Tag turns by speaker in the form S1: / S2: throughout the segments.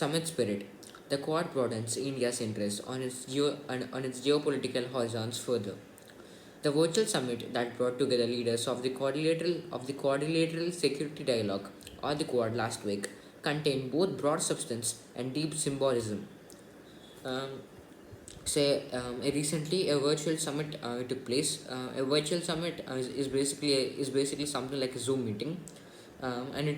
S1: Summit spirit. The Quad broadens India's interest on its geopolitical horizons further. The virtual summit that brought together leaders of the Quadrilateral Security Dialogue, or the Quad, last week, contained both broad substance and deep symbolism. Um, Recently a virtual summit took place. A virtual summit is basically something like a Zoom meeting, and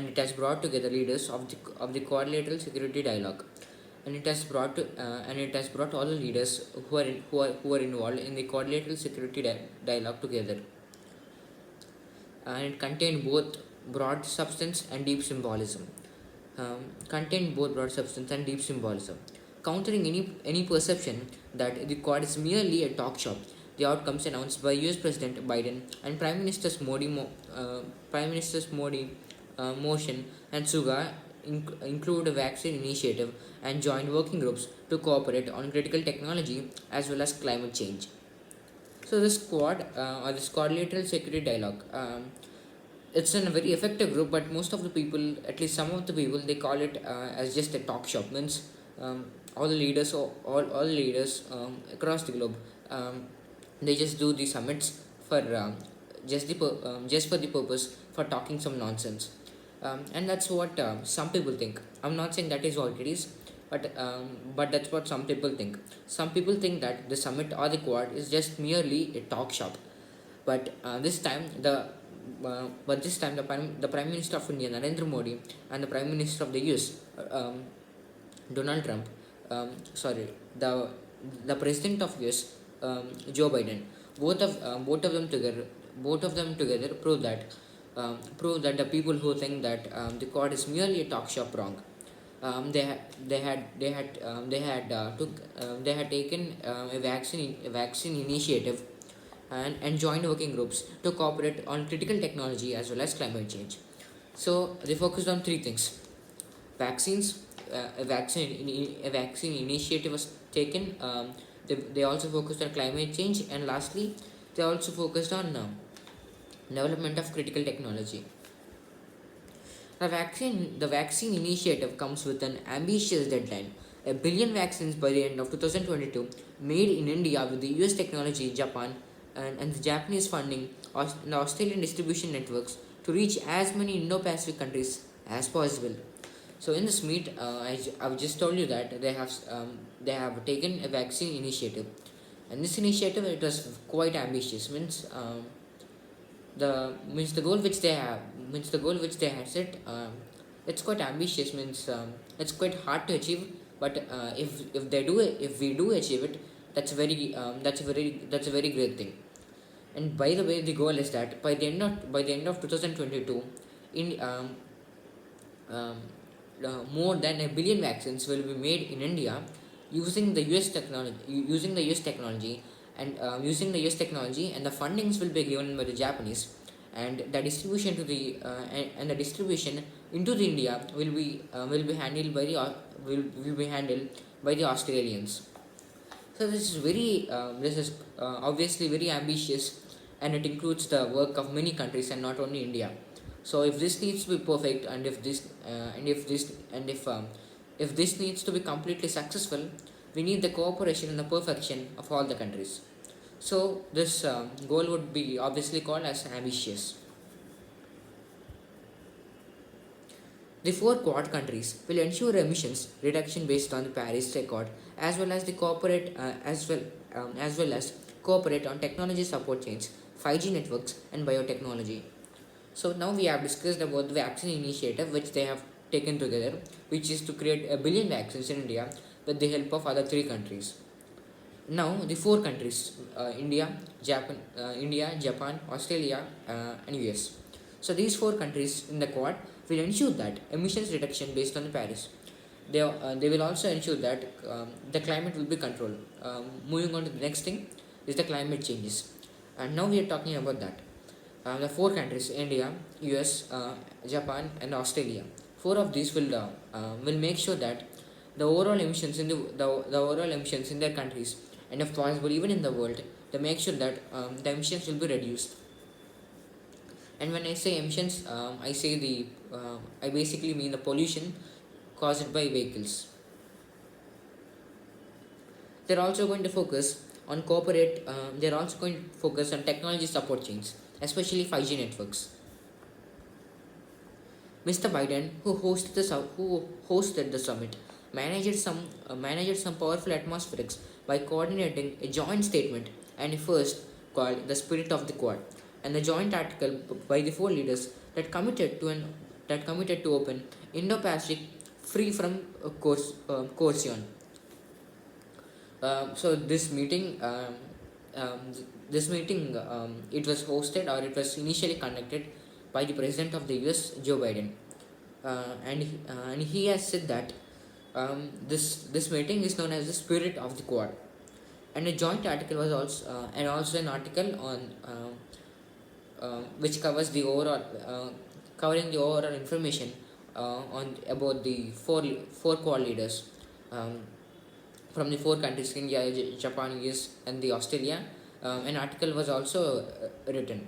S1: it has brought together leaders of the quadrilateral security dialogue, and it has brought all the leaders who are involved in the quadrilateral security dialogue together, and it contained both broad substance and deep symbolism. Contained both broad substance and deep symbolism, countering any perception that the Quad is merely a talk shop. The outcomes announced by U.S. President Biden and Prime Ministers Modi, Motion, and Suga include a vaccine initiative and joint working groups to cooperate on critical technology as well as climate change. So this this quadrilateral security dialogue, it's a very effective group, but most of the people, at least some of the people, they call it as just a talk shop. Means all the leaders across the globe, they just do the summits for just for the purpose for talking some nonsense, and that's what some people think. I'm not saying that is what it is, but that's what some people think. Some people think that the summit or the quad is just merely a talk shop, but this time the Prime Minister of India Narendra Modi and the Prime Minister of the US Donald Trump, sorry, the President of US Joe Biden, both of them together prove that the people who think that the Quad is merely a talk shop wrong. They had taken a vaccine initiative and joined working groups to cooperate on critical technology as well as climate change. So they focused on three things: vaccines, a vaccine initiative was taken. They also focused on climate change, and lastly, they also focused on development of critical technology. The vaccine initiative comes with an ambitious deadline: a billion vaccines by the end of 2022, made in India with the US technology, Japan, and the Japanese funding, and the Australian distribution networks to reach as many Indo-Pacific countries as possible. So in this meet, I've just told you that they have taken a vaccine initiative, and this initiative, it was quite ambitious. The goal which they have means the goal which they had set, it's quite ambitious. It's quite hard to achieve, but if we do achieve it, that's a very great thing. And by the way, the goal is that by the end of 2022, in um, more than a billion vaccines will be made in India using the US technology, and the fundings will be given by the Japanese, and the distribution to the and the distribution into the India will be handled by the Australians. So this is obviously very ambitious, and it includes the work of many countries and not only India. So if this needs to be perfect, and if this needs to be completely successful, we need the cooperation and the perfection of all the countries. So this goal would be obviously called as ambitious. The four Quad countries will ensure emissions reduction based on the Paris Accord, as well as the corporate as well as cooperate on technology support chains, 5G networks, and biotechnology. So now we have discussed about the vaccine initiative which they have taken together, which is to create a billion vaccines in India with the help of other three countries. Now the four countries: India, Japan, Australia, and US. So these four countries in the Quad will ensure that emissions reduction based on the Paris. They will also ensure that the climate will be controlled. Moving on to the next thing is the climate changes, and now we are talking about that. The four countries: India, US, Japan, and Australia. Four of these will make sure that the overall emissions in their countries, and if possible even in the world, they make sure that the emissions will be reduced. And when I say emissions, I basically mean the pollution, caused by vehicles. They're also going to focus on corporate. They're also going to focus on technology support chains, especially 5G networks. Mr. Biden, who hosted the summit, managed some powerful atmospherics by coordinating a joint statement and a first called the Spirit of the Quad, and the joint article by the four leaders that committed to open Indo-Pacific free from coercion. So um, this meeting, it was hosted or it was initially conducted by the President of the U.S. Joe Biden, and he has said that this meeting is known as the Spirit of the Quad, and a joint article was also an article on which covers the overall covering the overall information on about the four Quad leaders. From the four countries, India, Japan, US, and the Australia. An article was also written.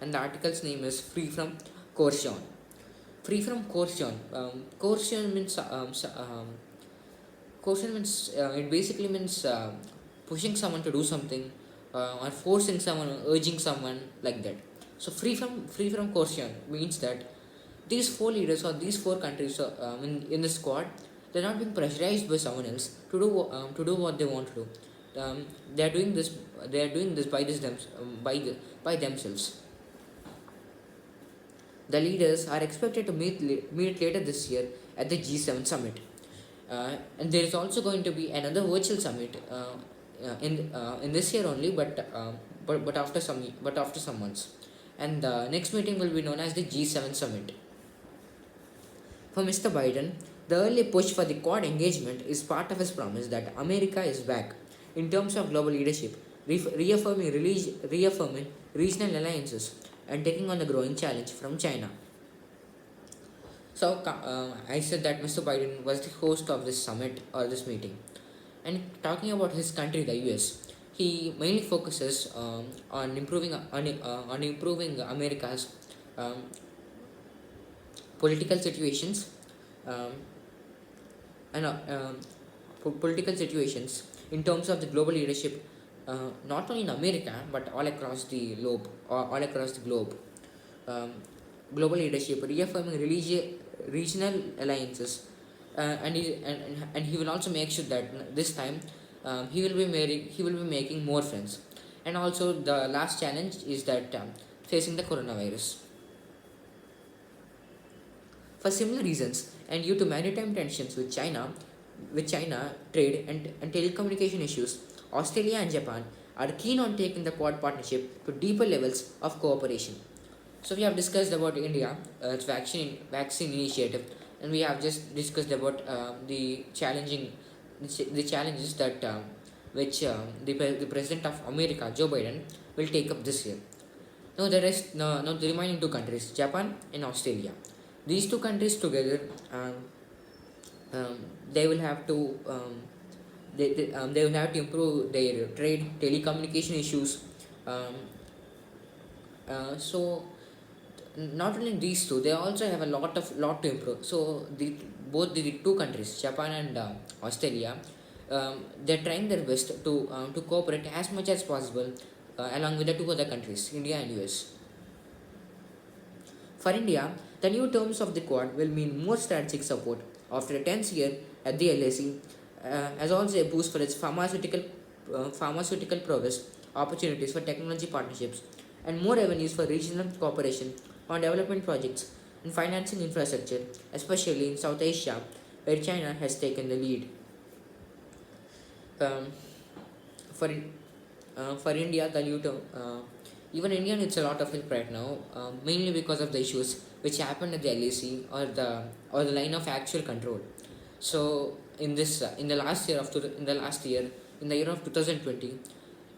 S1: And the article's name is Free from Coercion. Free from coercion. Coercion means it basically means pushing someone to do something, or forcing someone, or urging someone, like that. So free from coercion means that these four leaders or these four countries in the squad, they're not being pressurized by someone else to do what they want to do. They are doing this. They are doing this by themselves. The leaders are expected to meet later this year at the G7 summit, and there is also going to be another virtual summit in this year only, but after some months, and the next meeting will be known as the G7 summit. For Mr. Biden, the early push for the Quad engagement is part of his promise that America is back in terms of global leadership, reaffirming regional alliances and taking on the growing challenge from China. So, I said that Mr. Biden was the host of this summit or this meeting. And talking about his country, the US, he mainly focuses on improving America's um, political situations um, and political situations in terms of the global leadership, not only in America but all across the globe, um, global leadership, reaffirming regional alliances, and he will also make sure that this time he will be making more friends. And also the last challenge is that facing the coronavirus. For similar reasons, and due to maritime tensions with China, trade and telecommunication issues, Australia and Japan are keen on taking the Quad partnership to deeper levels of cooperation. So we have discussed about India, its vaccine initiative, and we have just discussed about the challenges that which the President of America, Joe Biden, will take up this year. Now the remaining two countries, Japan and Australia. These two countries together, um, they will have to they will have to improve their trade, telecommunication issues. Um, so not only these two, they also have a lot to improve. So both the two countries, Japan and Australia, they're trying their best to cooperate as much as possible along with the two other countries, India and US. For India, the new terms of the Quad will mean more strategic support after a tense year at the LAC, as also a boost for its pharmaceutical progress, opportunities for technology partnerships, and more avenues for regional cooperation on development projects and financing infrastructure, especially in South Asia, where China has taken the lead. Um, for for India, the new term, even India needs a lot of help right now, mainly because of the issues which happened at the LAC or the line of actual control. So in the last year in the year of 2020,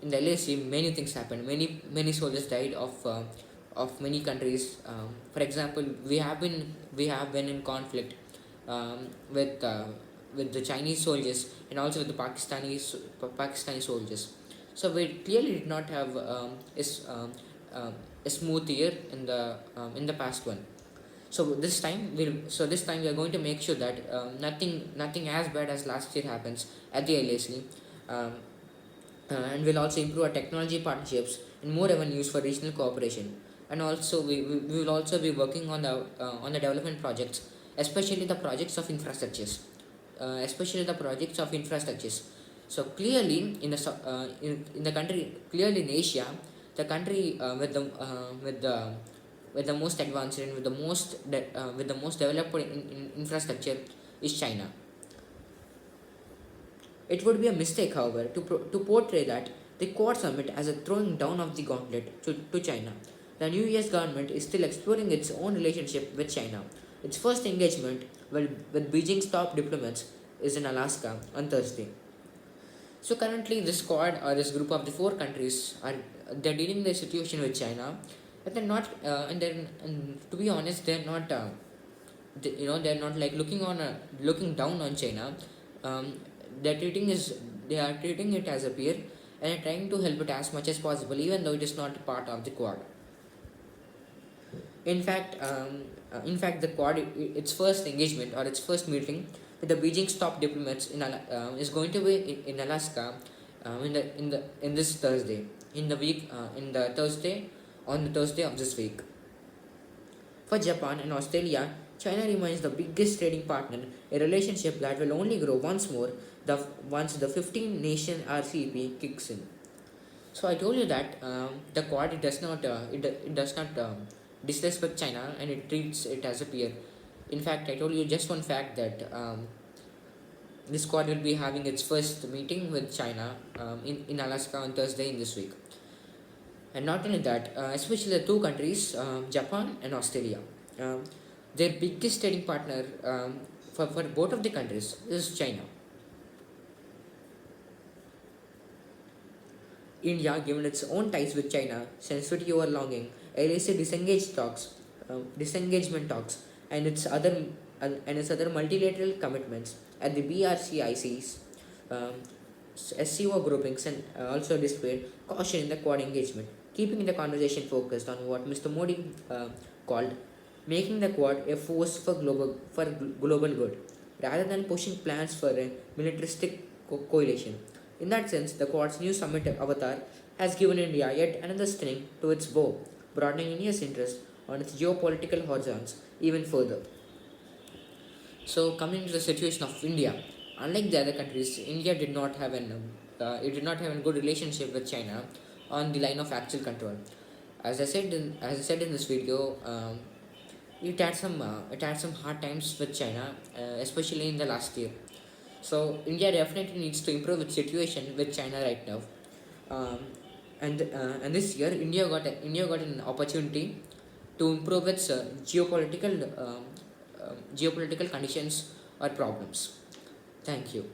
S1: in the LAC many things happened. Many soldiers died of many countries. For example, we have been in conflict um, with uh, with the Chinese soldiers and also with the Pakistani soldiers. So we clearly did not have a smooth year in the past one. This time we are going to make sure that nothing as bad as last year happens at the earliestly, um, and we'll also improve our technology partnerships and more avenues for regional cooperation. And also we will also be working on the development projects, especially the projects of infrastructures, So clearly in the country, clearly in Asia, the country with the most advanced and with the most developed in infrastructure is China. It would be a mistake, however, to portray that the Quad Summit as a throwing down of the gauntlet to China. The new US government is still exploring its own relationship with China. Its first engagement with Beijing's top diplomats is in Alaska on Thursday. So currently, this Quad, or this group of the four countries, they're dealing the situation with China, but they're not, and to be honest, they're not, they're not like looking down on China. Um, they are treating it as a peer and are trying to help it as much as possible, even though it is not part of the Quad. In fact, the Quad, its first engagement or its first meeting with the Beijing's top diplomats is going to be in Alaska, in this Thursday, in the week in the Thursday on the Thursday of this week. For Japan and Australia, China remains the biggest trading partner, a relationship that will only grow once the 15-nation RCEP kicks in. So I told you that the Quad, it does not disrespect China, and it treats it as a peer. In fact, I told you just one fact that this Quad will be having its first meeting with China in Alaska on Thursday in this week. And not only that, especially the two countries, Japan and Australia, their biggest trading partner for both of the countries is China. India, given its own ties with China, sensitivity over longing, illicit disengagement talks, and its other multilateral commitments at the BRCIC's SCO groupings, and also displayed caution in the Quad engagement, keeping the conversation focused on what Mr. Modi called making the Quad a force for global good, rather than pushing plans for a militaristic coalition. In that sense, the Quad's new summit avatar has given India yet another string to its bow, broadening India's interest on its geopolitical horizons even further. So, coming to the situation of India, unlike the other countries, India did not have a good relationship with China on the line of actual control. As I said in this video, it had some hard times with China, especially in the last year. So India definitely needs to improve its situation with China right now. Um, and this year, India got an opportunity to improve its geopolitical conditions or problems. Thank you.